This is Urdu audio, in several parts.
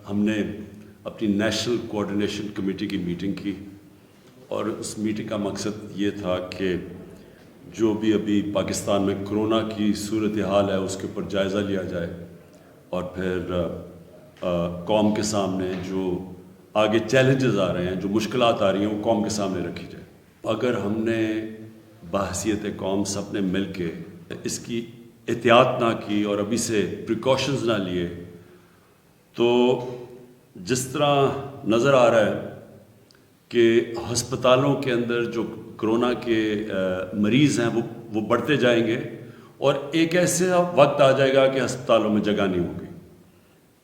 ہم نے اپنی نیشنل کوآرڈینیشن کمیٹی کی میٹنگ کی اور اس میٹنگ کا مقصد یہ تھا کہ جو بھی ابھی پاکستان میں کرونا کی صورتحال ہے اس کے اوپر جائزہ لیا جائے اور پھر قوم کے سامنے جو آگے چیلنجز آ رہے ہیں، جو مشکلات آ رہی ہیں، وہ قوم کے سامنے رکھی جائے۔ اگر ہم نے بحیثیت قوم سب نے مل کے اس کی احتیاط نہ کی اور ابھی سے پریکاشنز نہ لیے تو جس طرح نظر آ رہا ہے کہ ہسپتالوں کے اندر جو کرونا کے مریض ہیں وہ بڑھتے جائیں گے اور ایک ایسا وقت آ جائے گا کہ ہسپتالوں میں جگہ نہیں ہوگی۔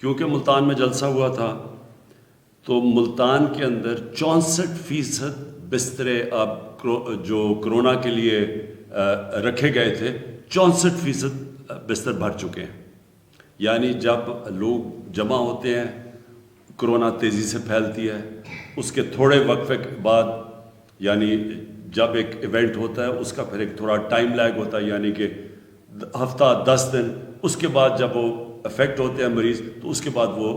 کیونکہ ملتان میں جلسہ ہوا تھا تو ملتان کے اندر 64% بسترے اب جو کرونا کے لیے رکھے گئے تھے 64% بستر بھر چکے ہیں۔ یعنی جب لوگ جمع ہوتے ہیں کرونا تیزی سے پھیلتی ہے، اس کے تھوڑے وقفے کے بعد یعنی جب ایک ایونٹ ہوتا ہے اس کا پھر ایک تھوڑا ٹائم لیگ ہوتا ہے، یعنی کہ ہفتہ 10 دن، اس کے بعد جب وہ افیکٹ ہوتے ہیں مریض تو اس کے بعد وہ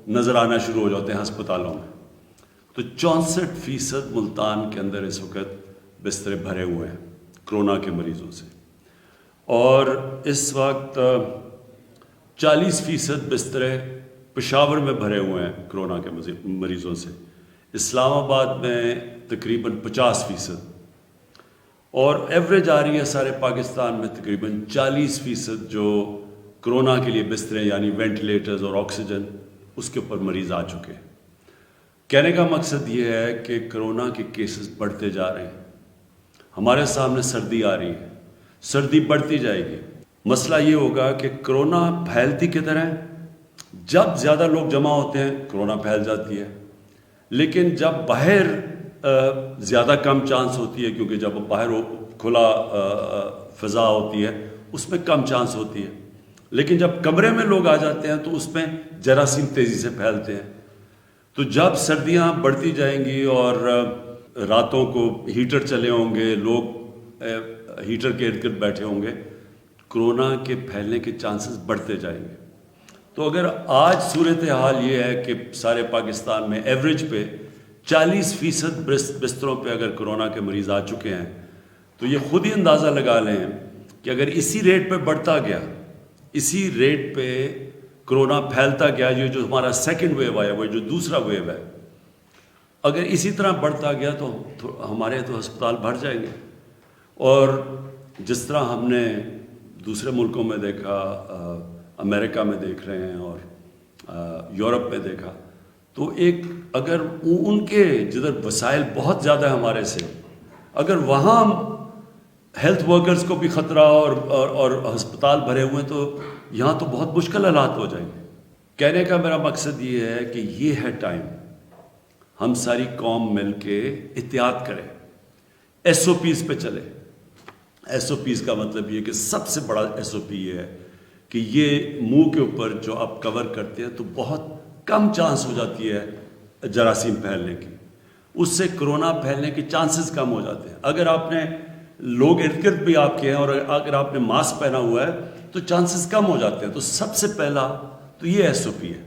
نظر آنا شروع ہو جاتے ہیں ہسپتالوں میں۔ تو 64% ملتان کے اندر اس وقت بسترے بھرے ہوئے ہیں کرونا کے مریضوں سے، اور اس وقت 40% بسترے پشاور میں بھرے ہوئے ہیں کرونا کے مریضوں سے، اسلام آباد میں تقریباً 50%، اور ایوریج آ رہی ہے سارے پاکستان میں تقریباً 40% جو کرونا کے لیے بسترے یعنی وینٹیلیٹرز اور آکسیجن اس کے اوپر مریض آ چکے ہیں۔ کہنے کا مقصد یہ ہے کہ کرونا کے کیسز بڑھتے جا رہے ہیں، ہمارے سامنے سردی آ رہی ہے، سردی بڑھتی جائے گی۔ مسئلہ یہ ہوگا کہ کرونا پھیلتی کدھر ہے؟ جب زیادہ لوگ جمع ہوتے ہیں کرونا پھیل جاتی ہے، لیکن جب باہر زیادہ کم چانس ہوتی ہے، کیونکہ جب باہر کھلا فضا ہوتی ہے اس میں کم چانس ہوتی ہے، لیکن جب کمرے میں لوگ آ جاتے ہیں تو اس میں جراثیم تیزی سے پھیلتے ہیں۔ تو جب سردیاں بڑھتی جائیں گی اور راتوں کو ہیٹر چلے ہوں گے، لوگ ہیٹر کے ارد گرد بیٹھے ہوں گے، کرونا کے پھیلنے کے چانسز بڑھتے جائیں گے۔ تو اگر آج صورتحال یہ ہے کہ سارے پاکستان میں ایوریج پہ 40% بستروں پہ اگر کرونا کے مریض آ چکے ہیں، تو یہ خود ہی اندازہ لگا لیں کہ اگر اسی ریٹ پہ بڑھتا گیا، اسی ریٹ پہ کرونا پھیلتا گیا، یہ جو ہمارا سیکنڈ ویو آیا، وہ جو دوسرا ویو ہے، اگر اسی طرح بڑھتا گیا تو ہمارے تو ہسپتال بھر جائیں گے۔ اور جس طرح ہم نے دوسرے ملکوں میں دیکھا، امریکہ میں دیکھ رہے ہیں اور یورپ میں دیکھا، تو ایک اگر ان کے جدھر وسائل بہت زیادہ ہے ہمارے سے، اگر وہاں ہیلتھ ورکرز کو بھی خطرہ اور ہسپتال بھرے ہوئے ہیں تو یہاں تو بہت مشکل حالات ہو جائیں گے۔ کہنے کا میرا مقصد یہ ہے کہ یہ ہے ٹائم، ہم ساری قوم مل کے احتیاط کریں، ایس او پیز پہ چلے۔ ایس او پیز کا مطلب یہ کہ سب سے بڑا ایس او پی یہ ہے کہ یہ منہ کے اوپر جو آپ کور کرتے ہیں تو بہت کم چانس ہو جاتی ہے جراثیم پھیلنے کی، اس سے کرونا پھیلنے کے چانسز کم ہو جاتے ہیں۔ اگر آپ نے لوگ ارد گرد بھی آپ کے ہیں اور اگر آپ نے ماسک پہنا ہوا ہے تو چانسز کم ہو جاتے ہیں۔ تو سب سے پہلا تو یہ ایس او پی ہے۔